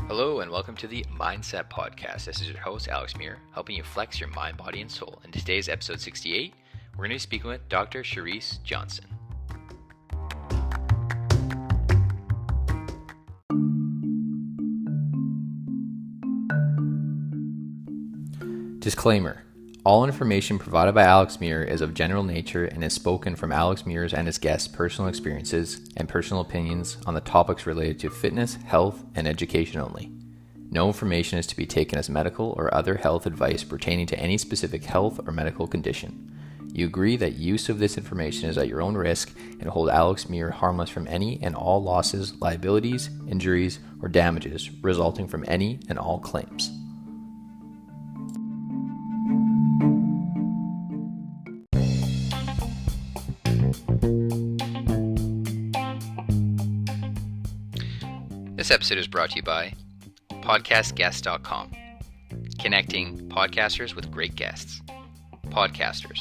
Hello and welcome to the MindCep Podcast. This is your host, Alex Muir, helping you flex your mind, body, and soul. In today's episode 68, we're going to be speaking with Dr. Charryse Johnson. Disclaimer. All information provided by Alex Muir is of general nature and is spoken from Alex Muir's and his guests' personal experiences and personal opinions on the topics related to fitness, health, and education only. No information is to be taken as medical or other health advice pertaining to any specific health or medical condition. You agree that use of this information is at your own risk and hold Alex Muir harmless from any and all losses, liabilities, injuries, or damages resulting from any and all claims. This episode is brought to you by podcastguest.com, connecting podcasters with great guests. Podcasters.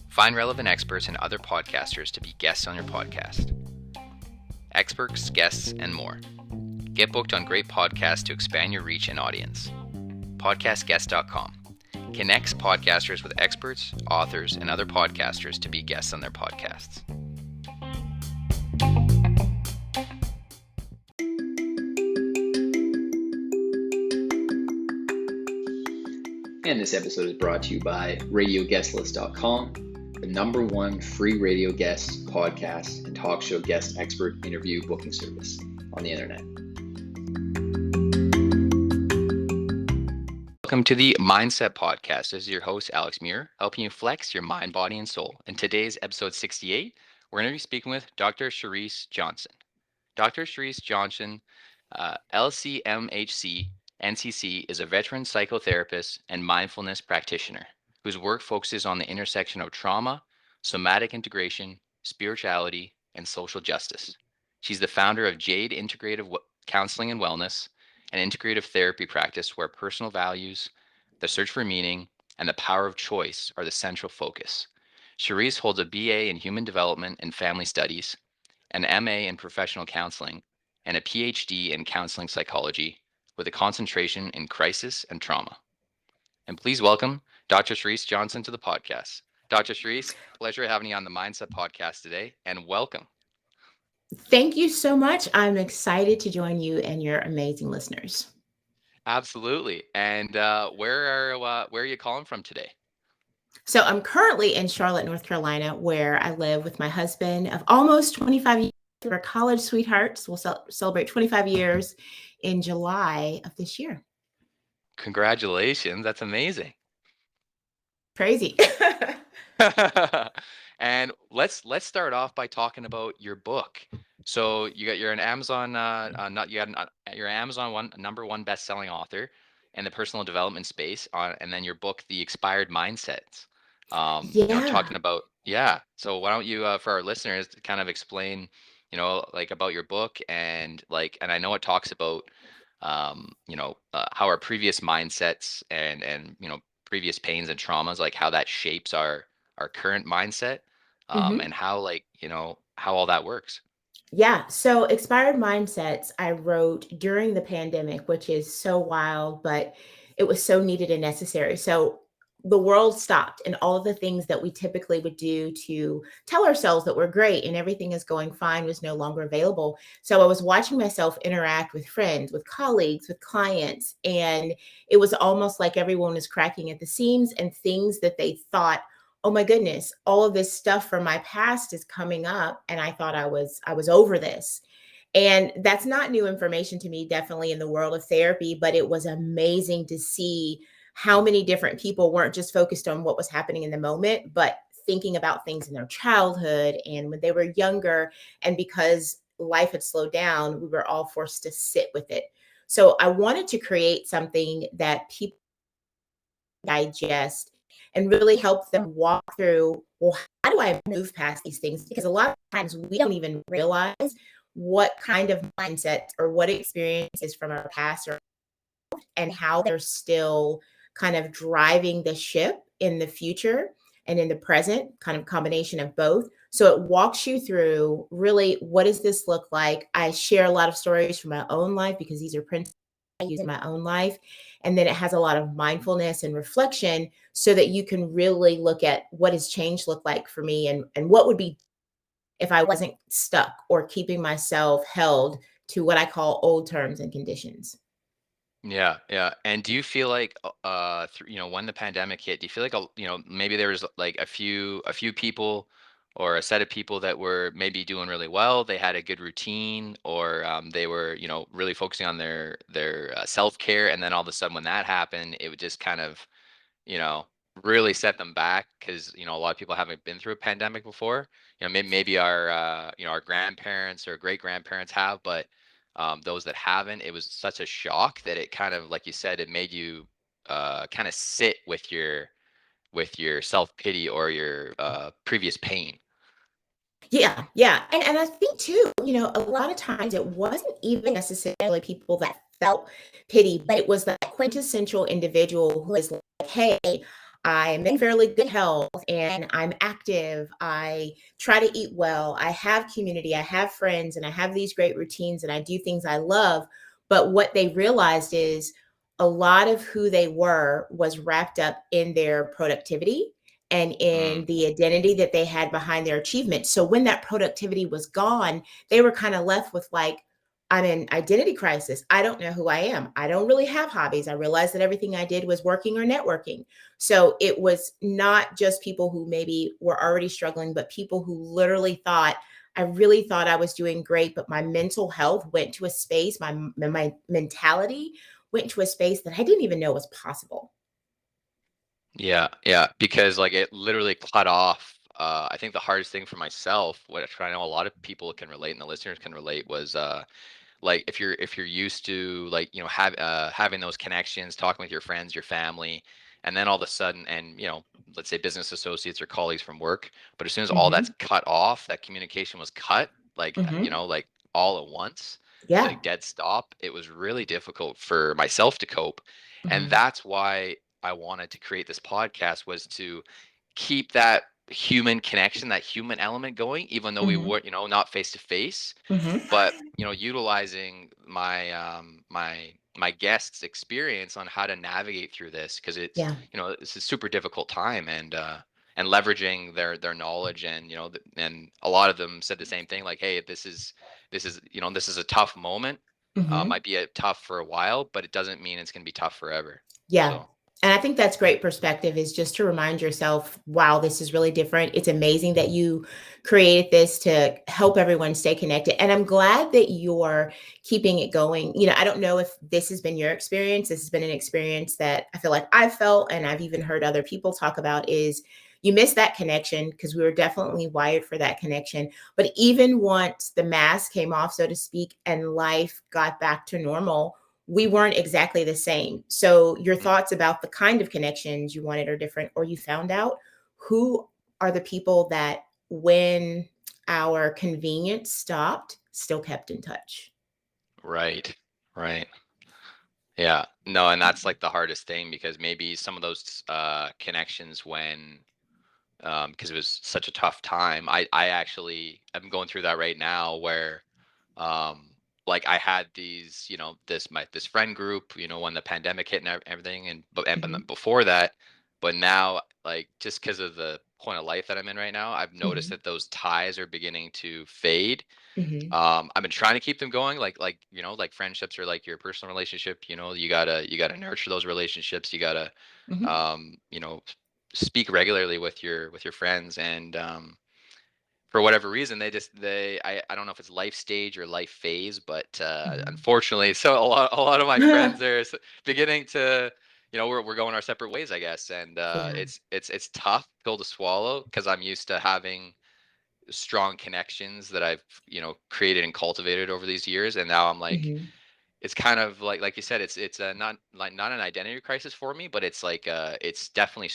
Find relevant experts and other podcasters to be guests on your podcast. Experts, guests, and more. Get booked on great podcasts to expand your reach and audience. Podcastguest.com connects podcasters with experts, authors, and other podcasters to be guests on their podcasts. And this episode is brought to you by RadioGuestList.com, the #1 free radio guest, podcast, and talk show guest expert interview booking service on the internet. Welcome to the MindCep Podcast. This is your host, Alex Muir, helping you flex your mind, body, and soul. In today's episode 68, we're going to be speaking with Dr. Charryse Johnson. Dr. Charryse Johnson, LCMHC, NCC, is a veteran psychotherapist and mindfulness practitioner whose work focuses on the intersection of trauma, somatic integration, spirituality, and social justice. She's the founder of Jade Integrative Counselling and Wellness, an integrative therapy practice where personal values, the search for meaning, and the power of choice are the central focus. Charryse holds a BA in Human Development and Family Studies, an MA in Professional Counseling, and a PhD in Counseling Psychology, with a concentration in crisis and trauma. And please welcome Dr. Charryse Johnson to the podcast. Dr. Charryse, pleasure having you on the MindCep Podcast today, and welcome. Thank you so much. I'm excited to join you and your amazing listeners. Absolutely. And where are you calling from today? So I'm currently in Charlotte, North Carolina, where I live with my husband of almost 25 years. We're college sweethearts. We'll celebrate 25 years in July of this year. Congratulations. That's amazing. Crazy. And let's start off by talking about your book. So you're an Amazon you're Amazon #1 best-selling author in the personal development space and then your book, The Expired Mindsets. Talking about So why don't you for our listeners kind of explain about your book and I know it talks about how our previous mindsets and previous pains and traumas, how that shapes our current mindset, and how how all that works. Yeah. So Expired Mindsets, I wrote during the pandemic, which is so wild, but it was so needed and necessary. So the world stopped and all of the things that we typically would do to tell ourselves that we're great and everything is going fine was no longer available. So I was watching myself interact with friends, with colleagues, with clients, and it was almost like everyone was cracking at the seams and things that they thought, oh my goodness, all of this stuff from my past is coming up. And I thought I was over this. And that's not new information to me, definitely in the world of therapy, but it was amazing to see how many different people weren't just focused on what was happening in the moment, but thinking about things in their childhood and when they were younger. And because life had slowed down, we were all forced to sit with it. So I wanted to create something that people digest and really help them walk through, well, how do I move past these things? Because a lot of times we don't even realize what kind of mindset or what experiences from our past and how they're still kind of driving the ship in the future and in the present, kind of combination of both. So it walks you through really, what does this look like? I share a lot of stories from my own life because these are principles I use in my own life. And then it has a lot of mindfulness and reflection so that you can really look at what does change look like for me, and what would be if I wasn't stuck or keeping myself held to what I call old terms and conditions. Yeah, yeah. And do you feel like, when the pandemic hit, do you feel like, maybe there was like a few people or a set of people that were maybe doing really well, they had a good routine, or they were, really focusing on their self-care, and then all of a sudden when that happened, it would just kind of, you know, really set them back because, a lot of people haven't been through a pandemic before. Maybe our, our grandparents or great grandparents have, but those that haven't, it was such a shock that it kind of, like you said, it made you kind of sit with your self pity or your previous pain. Yeah, yeah. And I think too, a lot of times it wasn't even necessarily people that felt pity, but it was that quintessential individual who is like, hey, I'm in fairly good health and I'm active. I try to eat well. I have community. I have friends and I have these great routines and I do things I love. But what they realized is a lot of who they were was wrapped up in their productivity and in Mm, the identity that they had behind their achievement. So when that productivity was gone, they were kind of left with like, I'm in identity crisis. I don't know who I am. I don't really have hobbies. I realized that everything I did was working or networking. So it was not just people who maybe were already struggling, but people who literally thought, I really thought I was doing great, but my mental health went to a space, my mentality went to a space that I didn't even know was possible. yeah, yeah, because like it literally cut off. I think the hardest thing for myself, which I know a lot of people can relate and the listeners can relate, was like if you're used to, like, having those connections, talking with your friends, your family, and then all of a sudden, and let's say business associates or colleagues from work, but as soon as all that's Hmm. cut off, that communication was cut, like, Hmm. like all at once, Yeah. like dead stop, it was really difficult for myself to cope. And Hmm. that's why I wanted to create this podcast, was to keep that human connection, that human element going, even though we Hmm. were, not face to face, Hmm. but utilizing my guests' experience on how to navigate through this, because it's, Yeah. it's a super difficult time, and leveraging their knowledge, and and a lot of them said the same thing, like, hey, this is a tough moment, Hmm. might be a tough for a while, but it doesn't mean it's going to be tough forever. Yeah. So And I think that's great perspective, is just to remind yourself, wow, this is really different. It's amazing that you created this to help everyone stay connected. And I'm glad that you're keeping it going. I don't know if this has been your experience. This has been an experience that I feel like I've felt, and I've even heard other people talk about, is you miss that connection because we were definitely wired for that connection. But even once the mask came off, so to speak, and life got back to normal, we weren't exactly the same. So your mm, thoughts about the kind of connections you wanted are different, or you found out who are the people that when our convenience stopped, still kept in touch. right, right. Yeah, no, and that's like the hardest thing, because maybe some of those connections, when because it was such a tough time. I actually am going through that right now, where um like I had these, this friend group, when the pandemic hit and everything, and Hmm. then before that, but now, like, just because of the point of life that I'm in right now, I've noticed Hmm. that those ties are beginning to fade. Hmm. I've been trying to keep them going, like like friendships, or like your personal relationship, you gotta nurture those relationships, you gotta Hmm. um you know speak regularly with your friends, and for whatever reason, I don't know if it's life stage or life phase, but unfortunately, so a lot of my friends are beginning to, we're going our separate ways, I guess, and Yeah. it's tough pill to swallow, because I'm used to having strong connections that I've, created and cultivated over these years, and now I'm like, Hmm. it's kind of like you said, it's not an identity crisis for me, but it's like it's definitely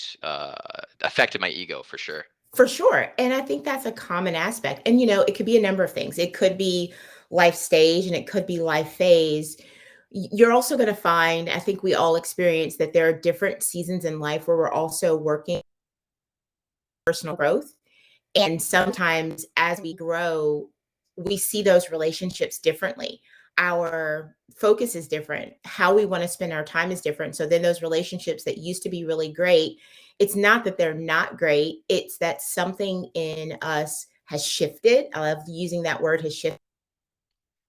affected my ego for sure. For sure. And I think that's a common aspect. And, it could be a number of things. It could be life stage and it could be life phase. You're also going to find, I think we all experience that there are different seasons in life where we're also working personal growth. And sometimes as we grow, we see those relationships differently. our focus is different. How we want to spend our time is different. So then those relationships that used to be really great, it's not that they're not great. It's that something in us has shifted. I love using that word, has shifted.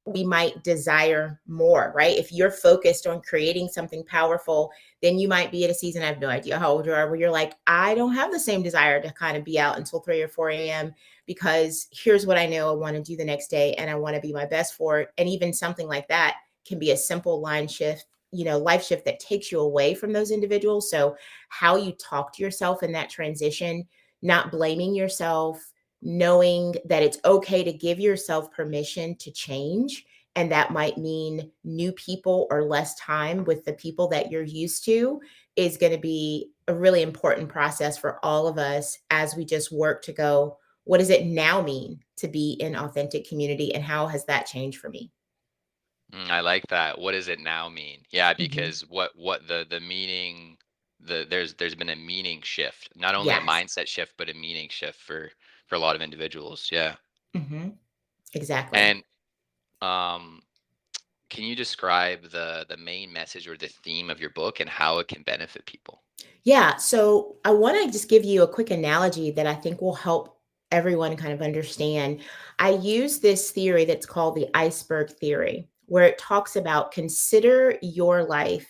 We might desire more, right? If you're focused on creating something powerful, then you might be at a season, I have no idea how old you are, where you're like, I don't have the same desire to kind of be out until 3 or 4 a.m. because here's what I know I want to do the next day and I want to be my best for it. And even something like that can be a simple line shift, life shift that takes you away from those individuals. So how you talk to yourself in that transition, not blaming yourself, knowing that it's okay to give yourself permission to change. And that might mean new people or less time with the people that you're used to is going to be a really important process for all of us as we just work to go, what does it now mean to be in authentic community? And how has that changed for me? I like that. What does it now mean? Yeah, Mm-hmm. because what the meaning, there's been a meaning shift, not only a Yes. mindset shift, but a meaning shift for a lot of individuals. Yeah. Mm-hmm. Exactly. And um, can you describe the main message or the theme of your book and how it can benefit people? Yeah. So I want to just give you a quick analogy that I think will help everyone kind of understand. I use this theory that's called the Iceberg Theory, where it talks about consider your life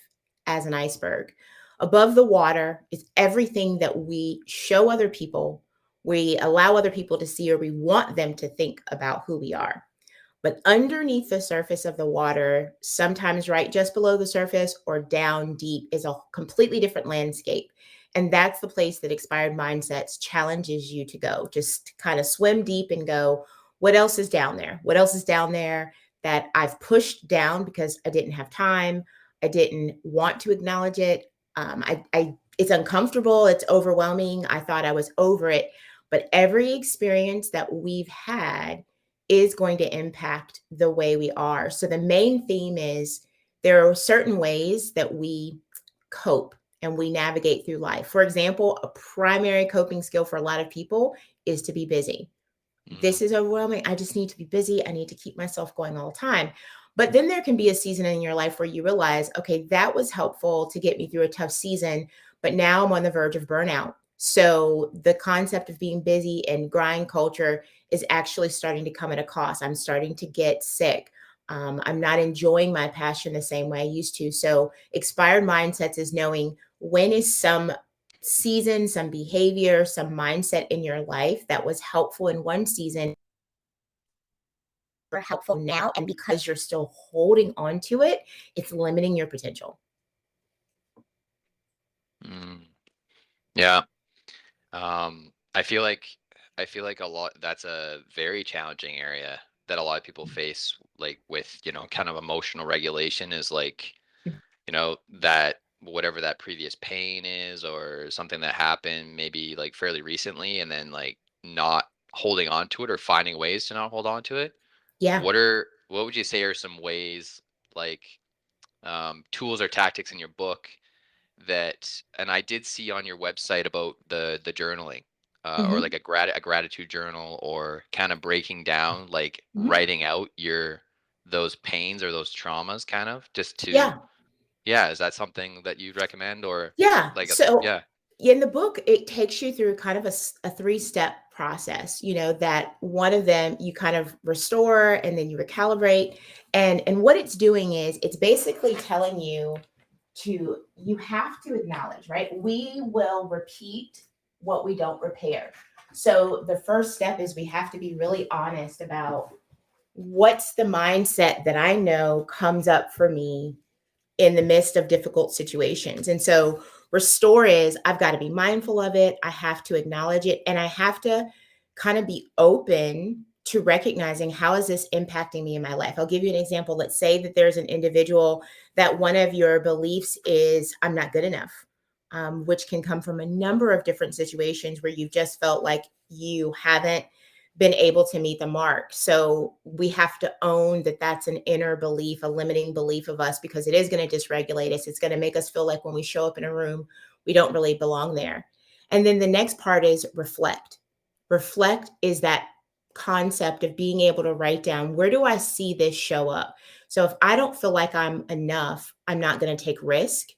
as an iceberg. Above the water is everything that we show other people, we allow other people to see, or we want them to think about who we are. But underneath the surface of the water, sometimes right just below the surface or down deep, is a completely different landscape. And that's the place that Expired Mindsets challenges you to go. Just kind of swim deep and go, what else is down there? What else is down there that I've pushed down because I didn't have time? I didn't want to acknowledge it. It's uncomfortable. It's overwhelming. I thought I was over it. But every experience that we've had is going to impact the way we are. So the main theme is there are certain ways that we cope and we navigate through life. For example, a primary coping skill for a lot of people is to be busy. Mm, This is overwhelming. I just need to be busy. I need to keep myself going all the time. But then there can be a season in your life where you realize, okay, that was helpful to get me through a tough season, but now I'm on the verge of burnout. So the concept of being busy and grind culture is actually starting to come at a cost. I'm starting to get sick. I'm not enjoying my passion the same way I used to. So expired mindsets is knowing when is some season, some behavior, some mindset in your life that was helpful in one season or helpful now. And because you're still holding on to it, it's limiting your potential. mm, yeah. I feel like a lot that's a very challenging area that a lot of people face, like with, kind of emotional regulation is like, that whatever that previous pain is or something that happened maybe like fairly recently and then like not holding on to it or finding ways to not hold on to it. Yeah. What would you say are some ways, like, tools or tactics in your book that, and I did see on your website about the journaling, or Hmm. like a gratitude journal, or kind of breaking down, like Hmm. writing out your those pains or those traumas, kind of just to, Yeah. yeah, is that something that you'd recommend, or Yeah. like So yeah. in the book, it takes you through kind of a three-step process, that one of them you kind of restore and then you recalibrate. And what it's doing is it's basically telling you you have to acknowledge, right? We will repeat what we don't repair. So the first step is we have to be really honest about what's the mindset that I know comes up for me in the midst of difficult situations. And so restore is I've got to be mindful of it. I have to acknowledge it. And I have to kind of be open to recognizing how is this impacting me in my life. I'll give you an example. Let's say that there's an individual that one of your beliefs is I'm not good enough, which can come from a number of different situations where you've just felt like you haven't been able to meet the mark. So we have to own that that's an inner belief, a limiting belief of us, because it is going to dysregulate us. It's going to make us feel like when we show up in a room, we don't really belong there. And then the next part is reflect. Reflect is that concept of being able to write down, where do I see this show up? So if I don't feel like I'm enough, I'm not going to take risk.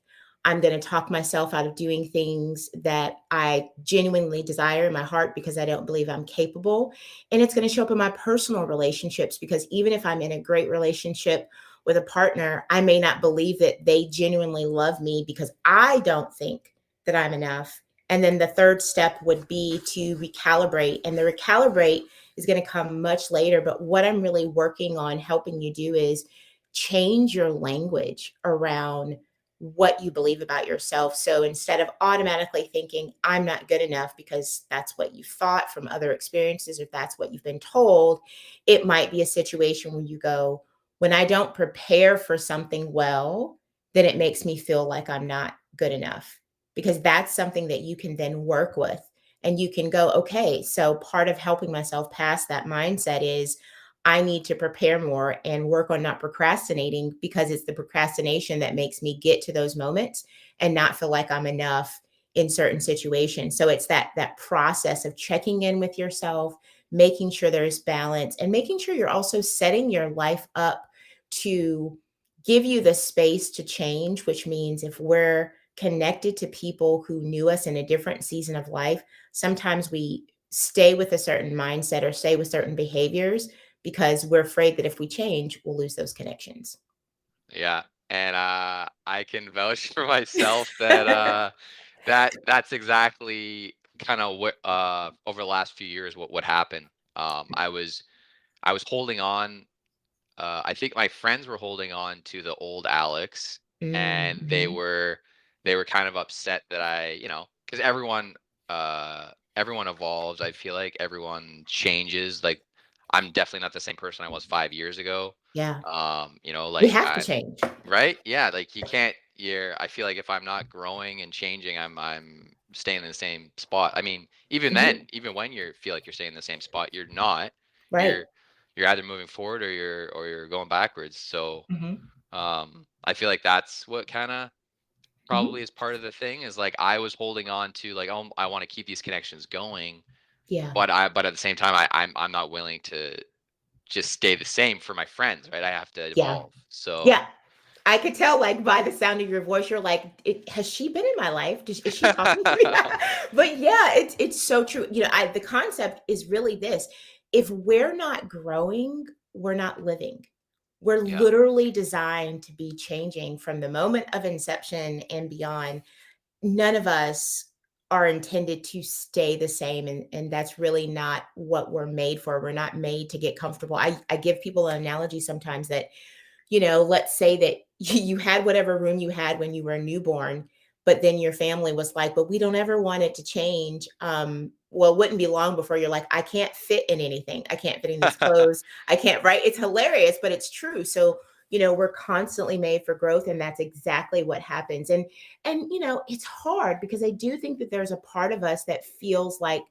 I'm going to talk myself out of doing things that I genuinely desire in my heart because I don't believe I'm capable. And it's going to show up in my personal relationships because even if I'm in a great relationship with a partner, I may not believe that they genuinely love me because I don't think that I'm enough. And then the third step would be to recalibrate. And the recalibrate is going to come much later. But what I'm really working on helping you do is change your language around what you believe about yourself. So instead of automatically thinking, I'm not good enough because that's what you thought from other experiences, or that's what you've been told, it might be a situation where you go, when I don't prepare for something well, then it makes me feel like I'm not good enough, because that's something that you can then work with. And you can go, okay, so part of helping myself past that mindset is I need to prepare more and work on not procrastinating, because it's the procrastination that makes me get to those moments and not feel like I'm enough in certain situations. So it's that process of checking in with yourself, making sure there's balance, and making sure you're also setting your life up to give you the space to change, which means if we're connected to people who knew us in a different season of life, sometimes we stay with a certain mindset or stay with certain behaviors because we're afraid that if we change, we'll lose those connections. Yeah. And I can vouch for myself that that's exactly kind of what over the last few years what happened. I was holding on. I think my friends were holding on to the old Alex, and Mhm. they were kind of upset that because everyone evolves. I feel like everyone changes. Like, I'm definitely not the same person I was 5 years ago. Yeah. We Like have to I change. Right? Yeah, like you can't you're I feel like if I'm not growing and changing, I'm staying in the same spot. I mean, even Mhm. then, even when you feel like you're staying in the same spot, you're not. Right. You're you're either moving forward or you're going backwards. So, Mhm. I feel like that's what kind of Mhm. probably is part of the thing is like I was holding on to like, oh, I want to keep these connections going, Yeah. but at the same time I'm not willing to just stay the same for my friends, right? I have to Yeah. evolve. So, Yeah. I could tell, like, by the sound of your voice, you're like, has she been in my life? Is she talking to me? But yeah, it's so true. The concept is really this: if we're not growing, we're not living. We're yeah. literally designed to be changing from the moment of inception and beyond. None of us are intended to stay the same, and that's really not what we're made for. We're not made to get comfortable. I give people an analogy sometimes that, let's say that you had whatever room you had when you were a newborn, but then your family was like, but we don't ever want it to change. Well, it wouldn't be long before you're like, I can't fit in anything. I can't fit in these clothes. I can't, right? It's hilarious, but it's true. So, we're constantly made for growth, and that's exactly what happens. And it's hard because I do think that there's a part of us that feels like,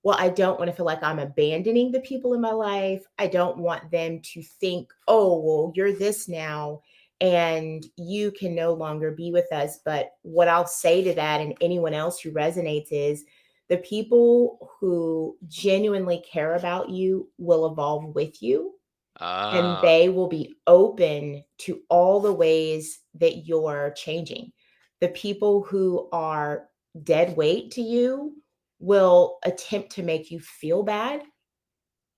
well, I don't want to feel like I'm abandoning the people in my life. I don't want them to think, oh, well, you're this now and you can no longer be with us. But what I'll say to that and anyone else who resonates is the people who genuinely care about you will evolve with you, and Ah, they will be open to all the ways that you're changing. The people who are dead weight to you will attempt to make you feel bad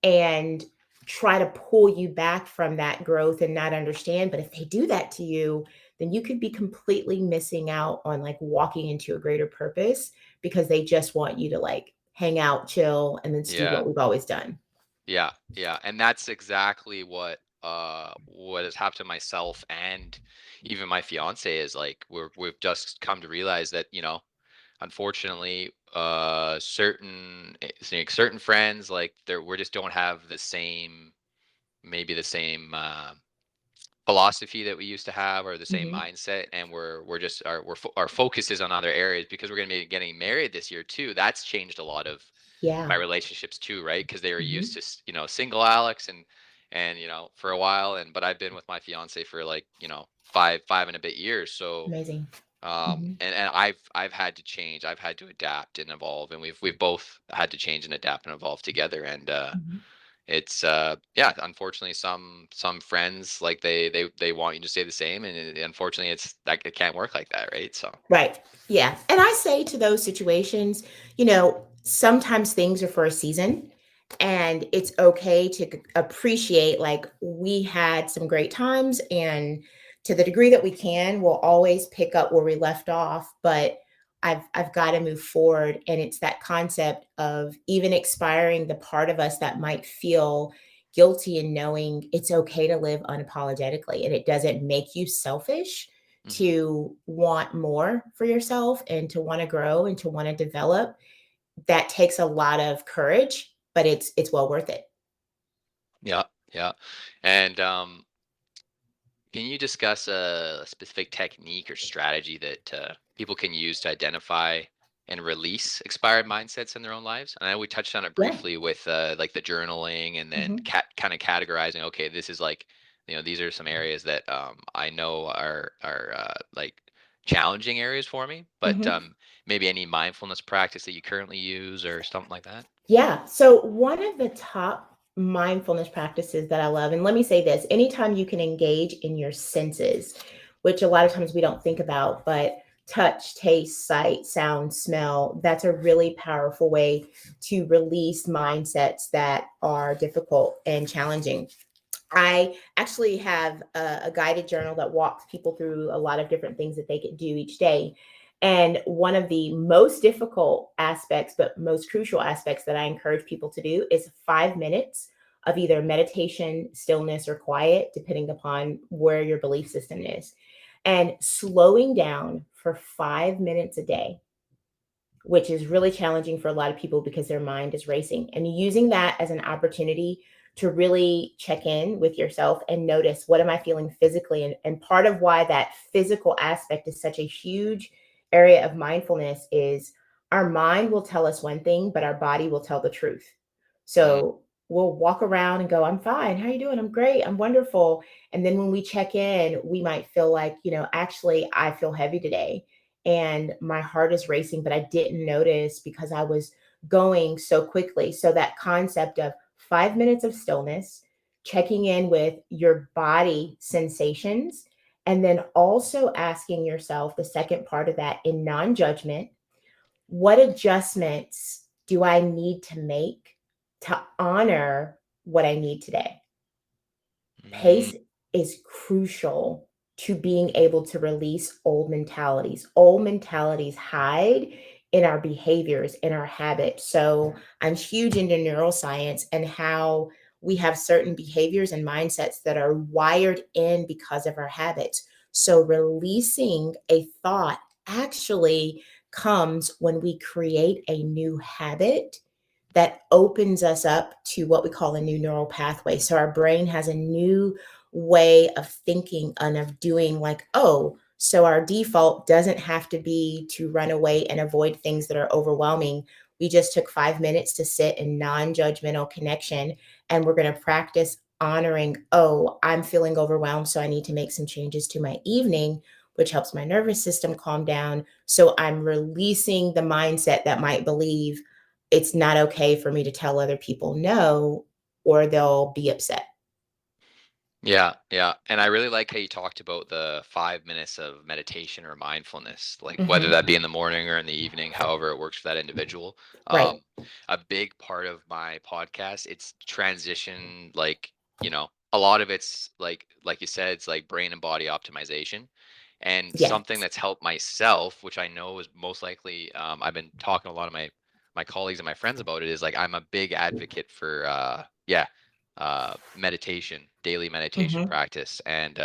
and try to pull you back from that growth and not understand. But if they do that to you, then you could be completely missing out on like walking into a greater purpose because they just want you to like hang out, chill, and then do yeah. what we've always done. Yeah, yeah, and that's exactly what has happened to myself and even my fiance is like we've just come to realize that, unfortunately, certain friends like we just don't have the same maybe the same philosophy that we used to have or the same Hmm. mindset, and we're just our focus is on other areas because we're going to be getting married this year too. That's changed a lot of my Yeah. relationships too, right? Because they were used Hmm. to, single Alex and for a while, but I've been with my fiance for like, five and a bit years. So, Amazing. Hmm. and I've had to change. I've had to adapt and evolve, and we've both had to change and adapt and evolve together. And Hmm. It's yeah, unfortunately some friends like they want you to stay the same, and unfortunately it's like it can't work like that, right? So Right. Yeah. And I say to those situations, sometimes things are for a season, and it's okay to appreciate, like, we had some great times, and to the degree that we can, we'll always pick up where we left off. But I've got to move forward. And it's that concept of even expiring the part of us that might feel guilty, and knowing it's okay to live unapologetically, and it doesn't make you selfish hmm. to want more for yourself and to want to grow and to want to develop. That takes a lot of courage, but it's well worth it. Yeah, yeah. And can you discuss a specific technique or strategy that people can use to identify and release expired mindsets in their own lives? And I know we touched on it Yeah. briefly with like the journaling, and then Hmm. kind of categorizing. Okay, this is like, these are some areas that I know are like challenging areas for me. But Hmm. maybe any mindfulness practice that you currently use or something like that. Yeah. So, one of the top mindfulness practices that I love, and let me say this: anytime you can engage in your senses, which a lot of times we don't think about, but touch, taste, sight, sound, smell, that's a really powerful way to release mindsets that are difficult and challenging. I actually have a guided journal that walks people through a lot of different things that they could do each day. And one of the most difficult aspects, but most crucial aspects that I encourage people to do is 5 minutes of either meditation, stillness, or quiet, depending upon where your belief system is. And slowing down for 5 minutes a day, which is really challenging for a lot of people because their mind is racing, and using that as an opportunity to really check in with yourself and notice, what am I feeling physically? And part of why that physical aspect is such a huge area of mindfulness is our mind will tell us one thing, but our body will tell the truth. Mm, So we'll walk around and go, I'm fine. How are you doing? I'm great. I'm wonderful. And then when we check in, we might feel like, actually, I feel heavy today and my heart is racing, but I didn't notice because I was going so quickly. So that concept of 5 minutes of stillness, checking in with your body sensations, and then also asking yourself the second part of that in non judgment: what adjustments do I need to make to honor what I need today? mm, Pace is crucial to being able to release old mentalities. Old mentalities hide in our behaviors, in our habits. So I'm huge into neuroscience and how we have certain behaviors and mindsets that are wired in because of our habits. So releasing a thought actually comes when we create a new habit that opens us up to what we call a new neural pathway. So our brain has a new way of thinking and of doing, like, oh, so our default doesn't have to be to run away and avoid things that are overwhelming. We just took 5 minutes to sit in non judgmental connection, and we're going to practice honoring, oh, I'm feeling overwhelmed. So I need to make some changes to my evening, which helps my nervous system calm down. So I'm releasing the mindset that might believe it's not okay for me to tell other people no, or they'll be upset. yeah, yeah. And I really like how you talked about the 5 minutes of meditation or mindfulness, like whether Hmm. that be in the morning or in the evening, however it works for that individual. Right. Um, a big part of my podcast, it's transition, like, a lot of it's like you said, it's like brain and body optimization. And Yes. something that's helped myself, which I know is most likely, I've been talking to a lot of my colleagues and my friends about it, is like I'm a big advocate for yeah, meditation, daily meditation Hmm. practice. And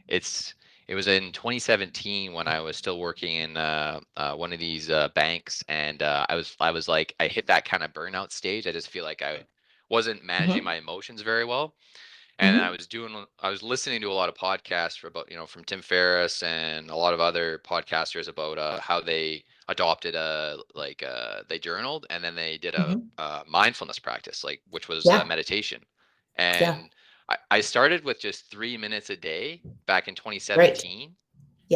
it's it was in 2017 when I was still working in one of these banks, and I was like, I hit that kind of burnout stage. I just feel like I wasn't managing Hmm. my emotions very well, and Hmm. I was listening to a lot of podcasts for about, from Tim Ferriss and a lot of other podcasters about how they adopted they journaled, and then they did Hmm. a mindfulness practice, like, which was Yeah. meditation. Yeah. And I started with just 3 minutes a day back in Great. 2017,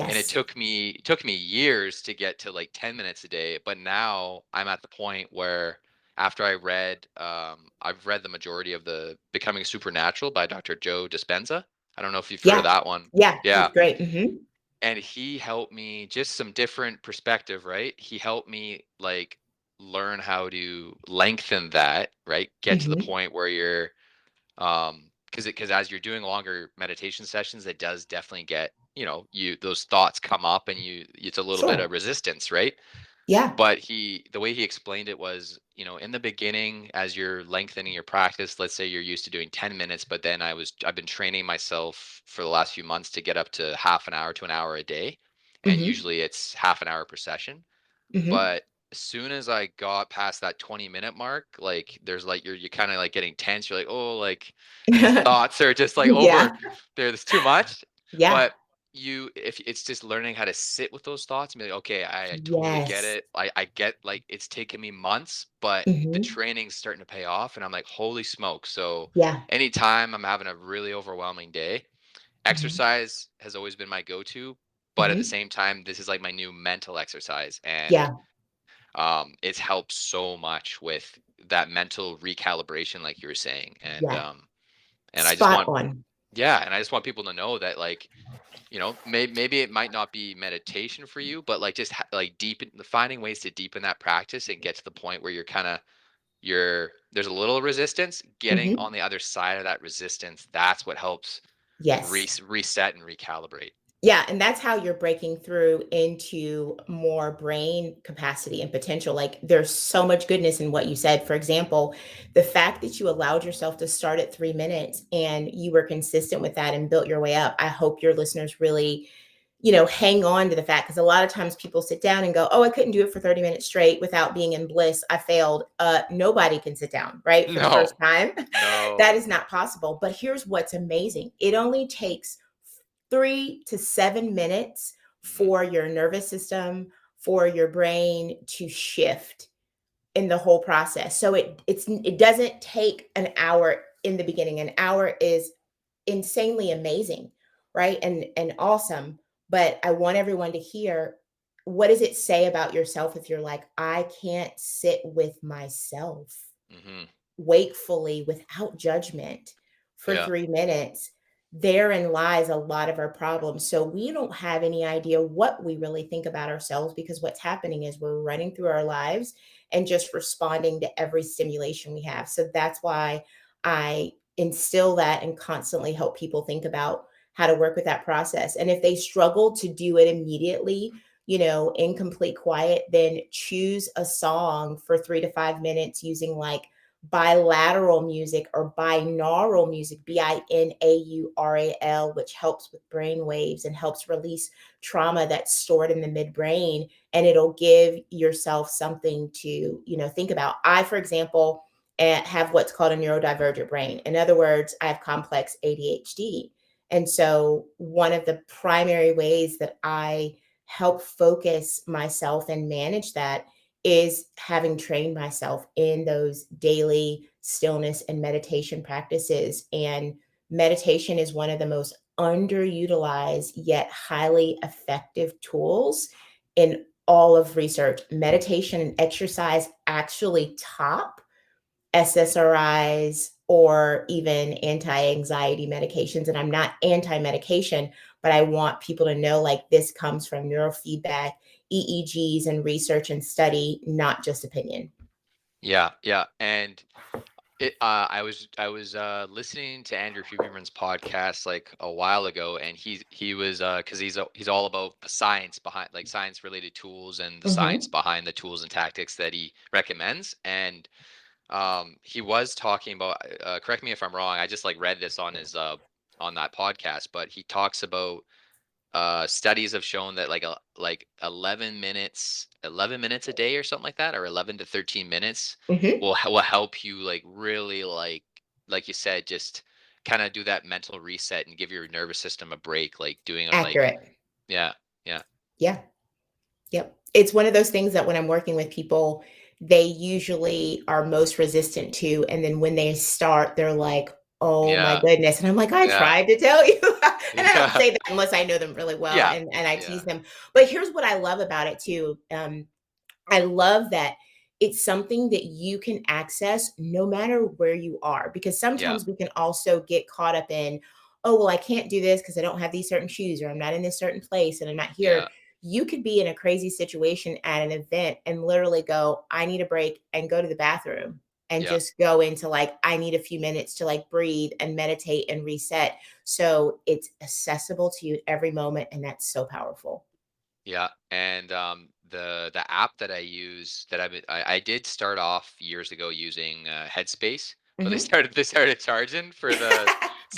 and Yes. it took me years to get to like 10 minutes a day. But now I'm at the point where after I've read the majority of the Becoming Supernatural by Dr. Joe Dispenza. I don't know if you've heard of Yeah. that one. Yeah. Yeah. He's great. Hmm. And he helped me just some different perspective, right? He helped me like learn how to lengthen that, right? Get to the Hmm. point where you're because as you're doing longer meditation sessions, it does definitely get, you those thoughts come up and it's a little bit of Sure. resistance, right? Yeah. But the way he explained it was, in the beginning, as you're lengthening your practice, let's say you're used to doing 10 minutes, but then I've been training myself for the last few months to get up to half an hour to an hour a day. And Hmm. usually it's half an hour per session. Hmm. But as soon as I got past that 20-minute mark, like there's like you're kind of like getting tense. You're like, oh, like these thoughts are just like Yeah. over there's too much. Yeah. But if it's just learning how to sit with those thoughts and be like, okay, I totally get Yes. it. I get, like, it's taken me months, but the Hmm. training's starting to pay off. And I'm like, holy smoke. So Yeah. anytime I'm having a really overwhelming day, Hmm. exercise has always been my go-to. But at the Hmm. same time, this is like my new mental exercise. And Yeah. it's helped so much with that mental recalibration, like you were saying. And Yeah. and I just Spot want, on. yeah, and I just want people to know that, like, maybe it might not be meditation for you, but like just like deepen finding ways to deepen that practice and get to the point where you're kind of there's a little resistance. Getting Hmm. on the other side of that resistance, that's what helps Yes. reset and recalibrate. Yeah, and that's how you're breaking through into more brain capacity and potential. Like there's so much goodness in what you said. For example, the fact that you allowed yourself to start at 3 minutes and you were consistent with that and built your way up. I hope your listeners really, hang on to the fact because a lot of times people sit down and go, "Oh, I couldn't do it for 30 minutes straight without being in bliss. I failed." Nobody can sit down, right? For the No, first time. That no. is not possible. But here's what's amazing. It only takes 3 to 7 minutes Hmm. for your nervous system, for your brain to shift in the whole process. So it doesn't take an hour in the beginning. An hour is insanely amazing, right? And awesome. But I want everyone to hear, what does it say about yourself if you're like, I can't sit with myself Hmm. wakefully without judgment for Yeah. 3 minutes? Therein lies a lot of our problems. So we don't have any idea what we really think about ourselves because what's happening is we're running through our lives and just responding to every stimulation we have. So that's why I instill that and constantly help people think about how to work with that process. And if they struggle to do it immediately, in complete quiet, then choose a song for 3 to 5 minutes using like bilateral music or binaural music, binaural, which helps with brain waves and helps release trauma that's stored in the midbrain. And it'll give yourself something to, think about. I, for example, have what's called a neurodivergent brain. In other words, I have complex ADHD. And so one of the primary ways that I help focus myself and manage that is having trained myself in those daily stillness and meditation practices. And meditation is one of the most underutilized yet highly effective tools in all of research. Meditation and exercise actually top SSRIs or even anti-anxiety medications. And I'm not anti-medication, but I want people to know like this comes from neurofeedback, EEGs, and research and study, not just opinion. Yeah, yeah. And I was listening to Andrew Huberman's podcast like a while ago, and he was because he's all about the science behind, like, science related tools and the science Hmm. behind the tools and tactics that he recommends. And he was talking about, correct me if I'm wrong, I just like read this on his on that podcast, but he talks about studies have shown that like 11 minutes a day or something like that, or 11 to 13 minutes Hmm. will help you, like, really, like you said, just kind of do that mental reset and give your nervous system a break, like doing it, like, Accurate. yeah, yeah, Yeah. Yep. It's one of those things that when I'm working with people, they usually are most resistant to. And then when they start, they're like, oh my yeah, goodness. And I'm like, I yeah, tried to tell you. And I don't yeah, say that unless I know them really well yeah, and I yeah. tease them. But here's what I love about it too. I love that it's something that you can access no matter where you are. Because Yeah. sometimes we can also get caught up in, oh, well, I can't do this because I don't have these certain shoes, or I'm not in this certain place and I'm not Yeah. here. You could be in a crazy situation at an event and literally go, I need a break, and go to the bathroom and Yeah. just go into like, I need a few minutes to like breathe and meditate and reset. So it's accessible to you at every moment. And that's so powerful. Yeah, and the app that I use that I did start off years ago using Headspace, but they Hmm. started charging for the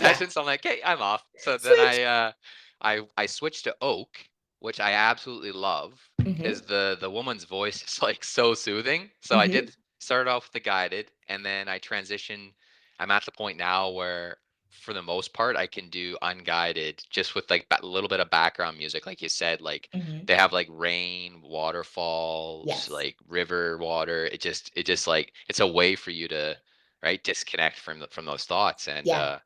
Yeah. session, so I'm like, hey, I'm off. So then Switch. I switched to Oak, which I absolutely love Hmm. because the woman's voice is like so soothing. So I Hmm. did start off with the guided, and then I transitioned. I'm at the point now where for the most part I can do unguided just with like a little bit of background music, like you said, like Hmm. they have like rain, waterfalls, Yes. like river water. It just like it's a way for you to right disconnect from those thoughts. And Yeah.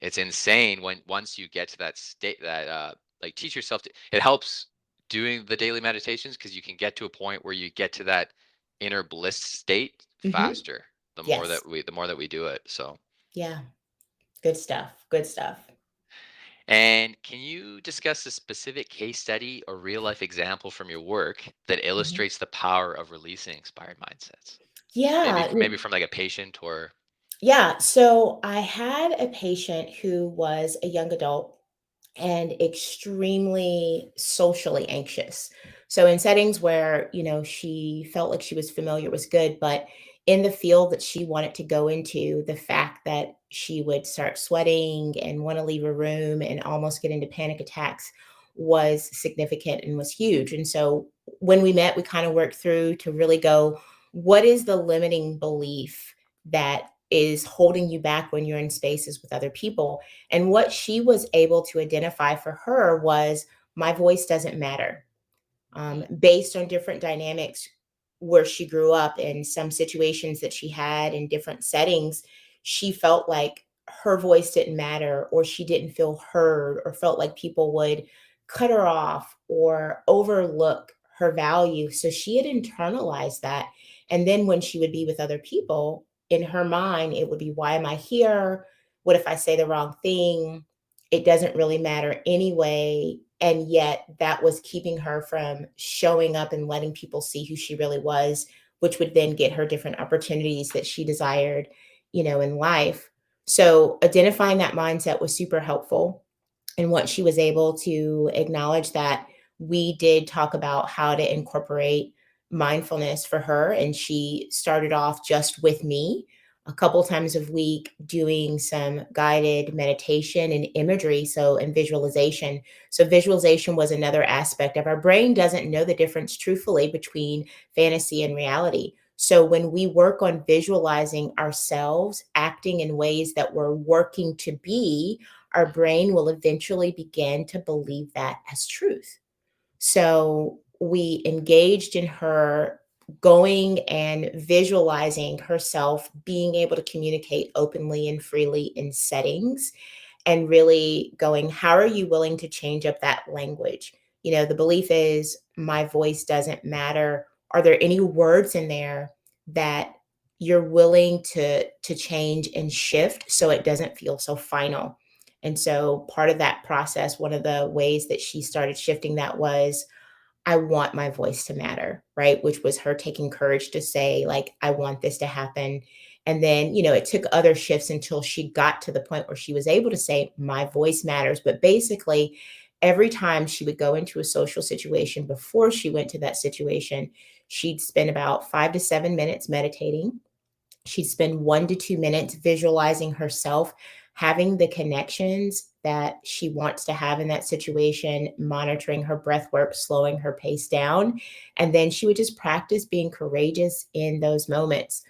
it's insane when once you get to that state that like teach yourself to, it helps doing the daily meditations because you can get to a point where you get to that inner bliss state Hmm. faster Yes. the more that we do it. So, Yeah. Good stuff. Good stuff. and can you discuss a specific case study or real life example from your work that Mhm. illustrates the power of releasing expired mindsets? Maybe Yeah. maybe from like a patient or Yeah. So I had a patient who was a young adult and extremely socially anxious. So in settings where, she felt like she was familiar was good, but in the field that she wanted to go into, the fact that she would start sweating and want to leave a room and almost get into panic attacks was significant and was huge. And so when we met, we kind of worked through to really go, what is the limiting belief that is holding you back when you're in spaces with other people? And what she was able to identify for her was, my voice doesn't matter. mm, Based on different dynamics where she grew up and some situations that she had in different settings, she felt like her voice didn't matter, or she didn't feel heard, or felt like people would cut her off or overlook her value. So she had internalized that. And then when she would be with other people, in her mind, it would be, why am I here? What if I say the wrong thing? It doesn't really matter anyway. And yet that was keeping her from showing up and letting people see who she really was, which would then get her different opportunities that she desired, in life. So identifying that mindset was super helpful. And what she was able to acknowledge, that we did talk about how to incorporate mindfulness for her, and she started off just with me a couple times a week doing some guided meditation and imagery, and visualization. So visualization was another aspect of, our brain doesn't know the difference truthfully between fantasy and reality. So when we work on visualizing ourselves acting in ways that we're working to be, our brain will eventually begin to believe that as truth. So we engaged in her going and visualizing herself being able to communicate openly and freely in settings, and really going, how are you willing to change up that language? The belief is, my voice doesn't matter. Are there any words in there that you're willing to change and shift so it doesn't feel so final? And so part of that process, one of the ways that she started shifting that was, I want my voice to matter, right? Which was her taking courage to say, like, I want this to happen. And then, it took other shifts until she got to the point where she was able to say, my voice matters. But basically, every time she would go into a social situation, before she went to that situation, she'd spend about 5 to 7 minutes meditating. She'd spend 1 to 2 minutes visualizing herself having the connections that she wants to have in that situation, monitoring her breath work, slowing her pace down. And then she would just practice being courageous in those moments.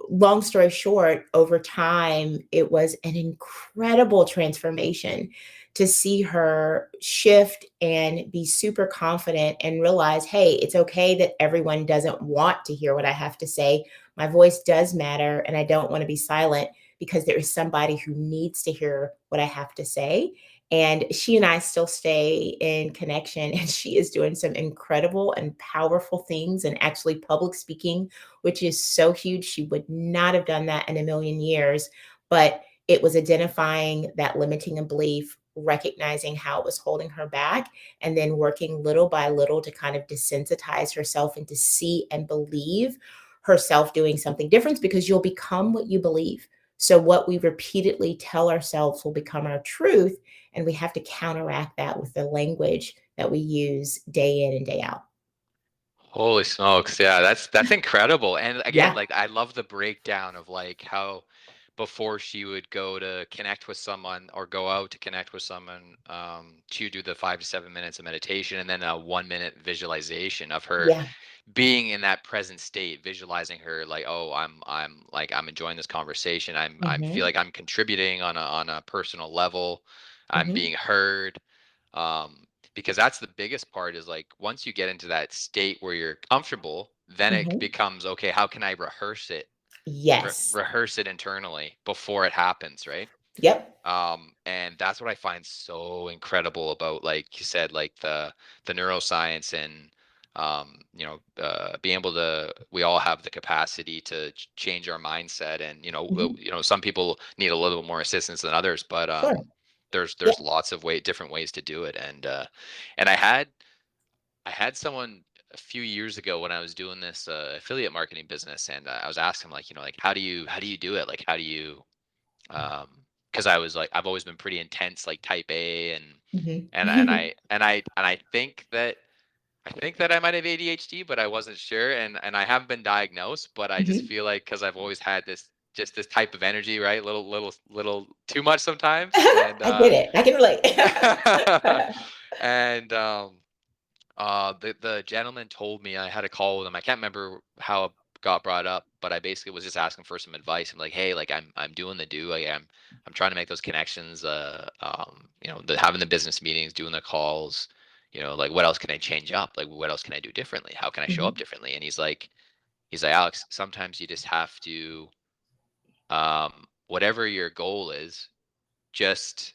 Long story short, over time, it was an incredible transformation to see her shift and be super confident and realize, hey, it's okay that everyone doesn't want to hear what I have to say. My voice does matter, and I don't want to be silent. because there is somebody who needs to hear what I have to say. And she and I still stay in connection, and she is doing some incredible and powerful things and actually public speaking, which is so huge. She would not have done that in a million years, but it was identifying that limiting and belief, recognizing how it was holding her back, and then working little by little to kind of desensitize herself and to see and believe herself doing something different, because you'll become what you believe. So, what we repeatedly tell ourselves will become our truth. And we have to counteract that with the language that we use day in and day out. Holy smokes. Yeah, that's incredible. And again, Yeah. like I love the breakdown of like how before she would go to connect with someone or go out to connect with someone, she would do the 5 to 7 minutes of meditation and then a 1 minute visualization of her Yeah. being in that present state, visualizing her like, oh, I'm enjoying this conversation. I feel Hmm. like I'm contributing on a personal level. I'm Hmm. being heard. Um, because that's the biggest part is like once you get into that state where you're comfortable, then it Hmm. becomes okay, how can I Yes. rehearse it internally before it happens, right? Yep. And that's what I find so incredible about, like you said, like the neuroscience and being able to, we all have the capacity to change our mindset, and Hmm. some people need a little more assistance than others, but Sure. Yeah. there's lots of different ways to do it. And I had someone a few years ago when I was doing this affiliate marketing business, and I was asking him, like, like how do you do it, like how do you because I was like, I've always been pretty intense, like type A, Hmm. and I think that I might have ADHD, but I wasn't sure, and I haven't been diagnosed, but I just Hmm. feel like because I've always had this type of energy, right? Little too much sometimes, and I get it. I can relate. and the gentleman told me, I had a call with him. I can't remember how it got brought up, but I basically was just asking for some advice. I'm like, hey, like I'm doing the do. Like I'm trying to make those connections. Having the business meetings, doing the calls. Like what else can I change up? Like what else can I do differently? How can I show up Hmm. differently? And he's like, Alex, sometimes you just have to, whatever your goal is, just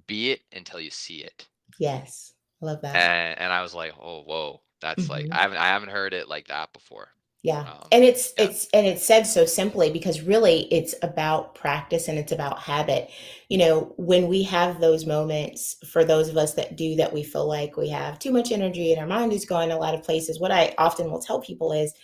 be it until you see it. Yes. I love that. And I was like, oh, whoa, that's like Hmm. I haven't heard it like that before. Yeah. Um, And it's yeah. it's and it's said so simply, because really it's about practice and it's about habit. When we have those moments, for those of us that do that, we feel like we have too much energy and our mind is going a lot of places. What I often will tell people is,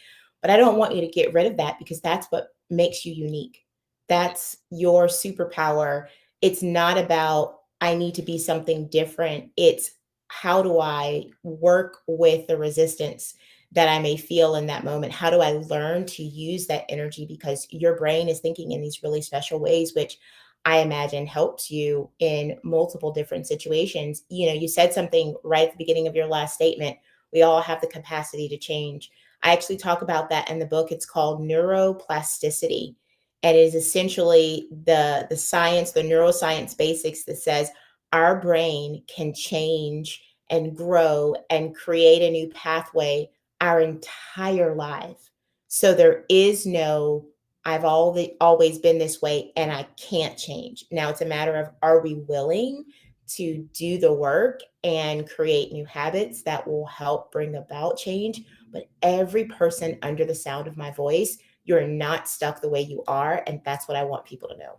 but I don't want you to get rid of that, because that's what makes you unique. Mhm. That's your superpower. It's not about I need to be something different. It's how do I work with the resistance that I may feel in that moment? How do I learn to use that energy? Because your brain is thinking in these really special ways, which I imagine helps you in multiple different situations. You said something right at the beginning of your last statement. We all have the capacity to change. I actually talk about that in the book. It's called neuroplasticity. And it is essentially the science, the neuroscience basics that says our brain can change and grow and create a new pathway our entire life. So there is no, always been this way and I can't change. Now it's a matter of, are we willing to do the work and create new habits that will help bring about change? But every person under the sound of my voice, you're not stuck the way you are. And that's what I want people to know.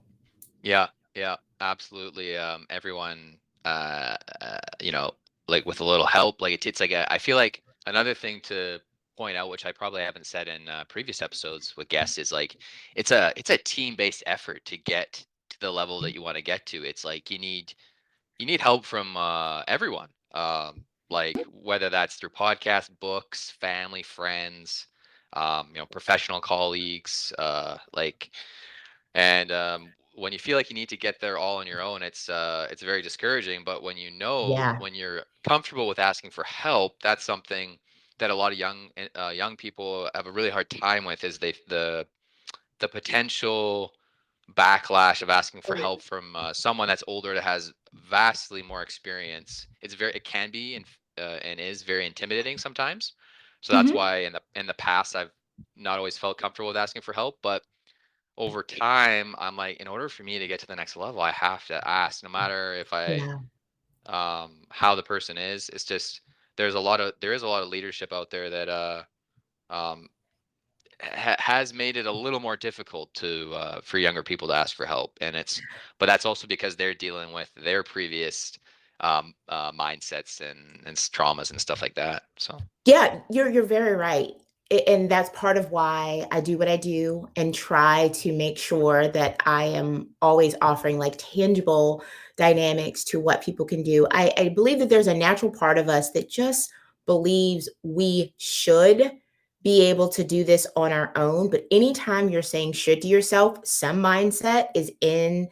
Yeah, yeah, absolutely. Everyone, like with a little help, like it's like I feel like another thing to point out, which I probably haven't said in previous episodes with guests, is like it's a team-based effort to get to the level that you want to get to. It's like you need help from everyone. Like whether that's through podcasts, books, family, friends, professional colleagues, and when you feel like you need to get there all on your own, it's very discouraging. But Yeah. when you're comfortable with asking for help, that's something that a lot of young people have a really hard time with, is the potential backlash of asking for help from someone that's older, that has vastly more experience. It can be and is very intimidating sometimes. So that's Mhm. why in the past I've not always felt comfortable with asking for help. But over time, I'm like, in order for me to get to the next level, I have to ask, no matter if I Yeah. how the person is. It's just there is a lot of leadership out there that um has made it a little more difficult to for younger people to ask for help, and but that's also because they're dealing with their previous mindsets and traumas and stuff like that. So Yeah, you're very right. And that's part of why I do what I do and try to make sure that I am always offering like tangible dynamics to what people can do. I believe that there's a natural part of us that just believes we should be able to do this on our own. But anytime you're saying should to yourself, some mindset is in,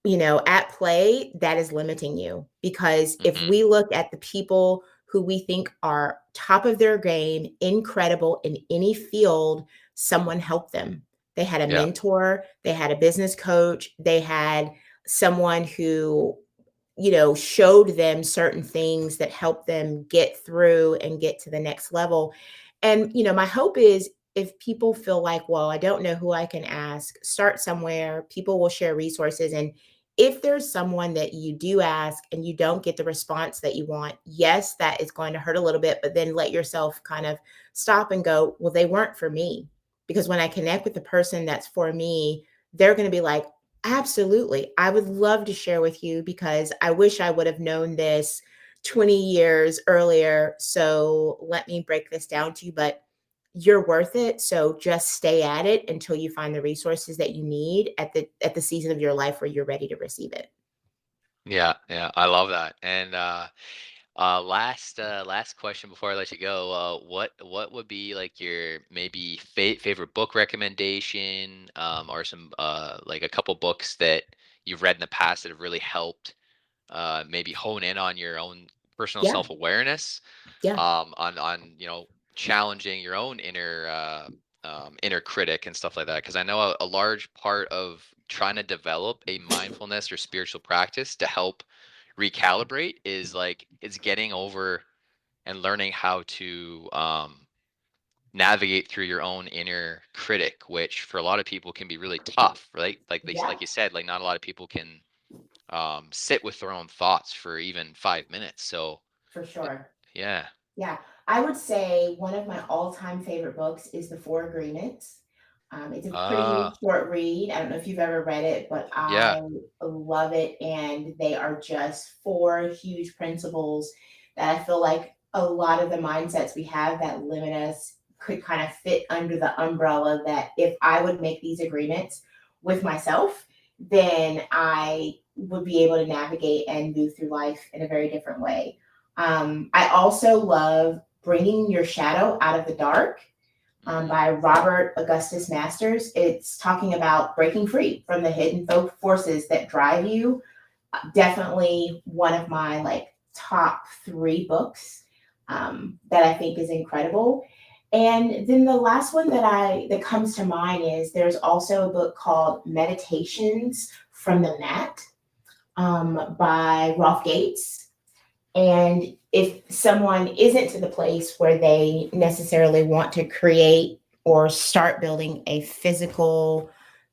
at play that is limiting you. Because if hmm we look at the people who we think are top of their game, incredible in any field, someone helped them. They had a yeah, mentor, they had a business coach, they had someone who, showed them certain things that helped them get through and get to the next level. And, my hope is if people feel like, well, I don't know who I can ask, start somewhere. People will share resources. And if there's someone that you do ask and you don't get the response that you want, yes, that is going to hurt a little bit, but then let yourself kind of stop and go, well, they weren't for me. Because when I connect with the person that's for me, they're going to be like, absolutely. I would love to share with you because I wish I would have known this 20 years earlier. So let me break this down to you. But you're worth it. So just stay at it until you find the resources that you need at the season of your life where you're ready to receive it. yeah, yeah. I love that. And last question before I let you go. What would be like your maybe favorite book recommendation, or some like a couple books that you've read in the past that have really helped maybe hone in on your own personal Yeah. self-awareness, Yeah. on challenging your own inner critic and stuff like that, because I know a large part of trying to develop a mindfulness or spiritual practice to help recalibrate is like it's getting over and learning how to navigate through your own inner critic, which for a lot of people can be really tough, right? Like Yeah. you said, like not a lot of people can sit with their own thoughts for even 5 minutes. So For it- sure. yeah. Yeah, I would say one of my all-time favorite books is The Four Agreements. It's a pretty uh short read. I don't know if you've ever read it, but yeah. I love it. And they are just four huge principles that I feel like a lot of the mindsets we have that limit us could kind of fit under the umbrella that if I would make these agreements with myself, then I would be able to navigate and move through life in a very different way. I also love Bringing Your Shadow Out of the Dark hmm by Robert Augustus Masters. It's talking about breaking free from the hidden forces that drive you. Definitely one of my like top three books that I think is incredible. And then the last one that comes to mind is there's also a book called Meditations from the Mat by Rolf Gates. And if someone isn't to the place where they necessarily want to create or start building a physical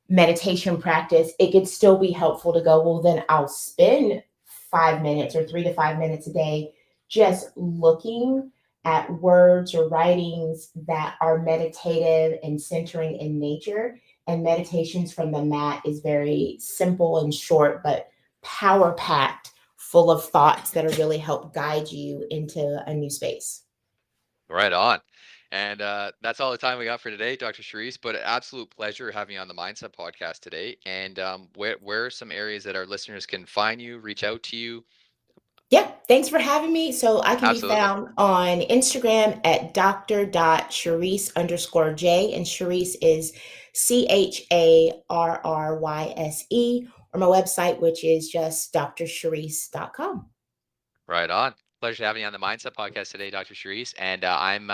meditation practice, it could still be helpful to go, well, then I'll spend 5 minutes or 3 to 5 minutes a day just looking at words or writings that are meditative and centering in nature. And Meditations from the Mat is very simple and short, but power packed, full of thoughts that'll really help guide you into a new space. Right on. And that's all the time we got for today, Dr. Charisse. But an absolute pleasure having you on the Mindset Podcast today. And where are some areas that our listeners can find you, reach out to you? Yeah, thanks for having me. So I can be Absolutely. found on Instagram at dr.charryse_J, and Charisse is CHARRYSE, or my website, which is just drcharisse.com. Right on. Pleasure having you on the Mindset Podcast today, Dr. Charisse. And I'm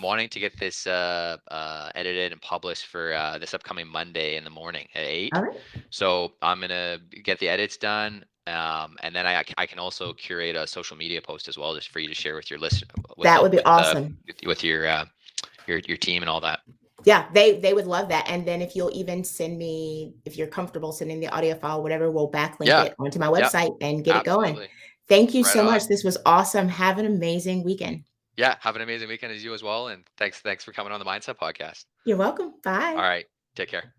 wanting to get this edited and published for this upcoming Monday in the morning at All 8. right. So I'm gonna get the edits done, and then I can also curate a social media post as well, just for you to share with your list with That the would be awesome. with your team and all that. Yeah, they would love that. And then if you'll even send me, if you're comfortable sending the audio file, whatever, we'll backlink Yeah. it onto my Yep. website and get it going. Absolutely. Thank you Right so on. much. This was awesome. Have an amazing weekend. Yeah. Have an amazing weekend as you as well. And thanks for coming on the MindCep Podcast. You're welcome. Bye. All right. Take care.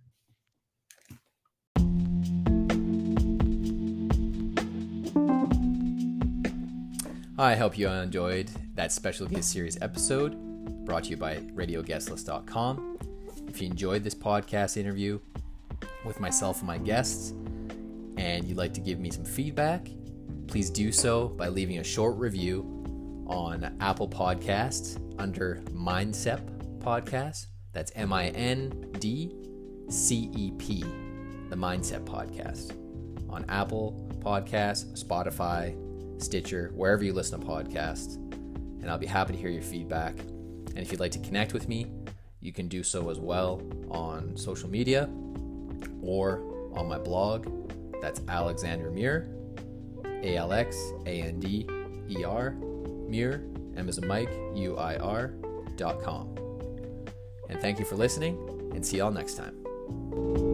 I hope you enjoyed that special guest series episode brought to you by RadioGuestlist.com. If you enjoyed this podcast interview with myself and my guests, and you'd like to give me some feedback, please do so by leaving a short review on Apple Podcasts under MindCep Podcast. That's MindCep, the MindCep Podcast. On Apple Podcasts, Spotify, Stitcher, wherever you listen to podcasts. And I'll be happy to hear your feedback. And if you'd like to connect with me, you can do so as well on social media or on my blog. That's Alexander Muir, ALXANDER, Muir, M as in Mike, UIR.com. And thank you for listening, and see y'all next time.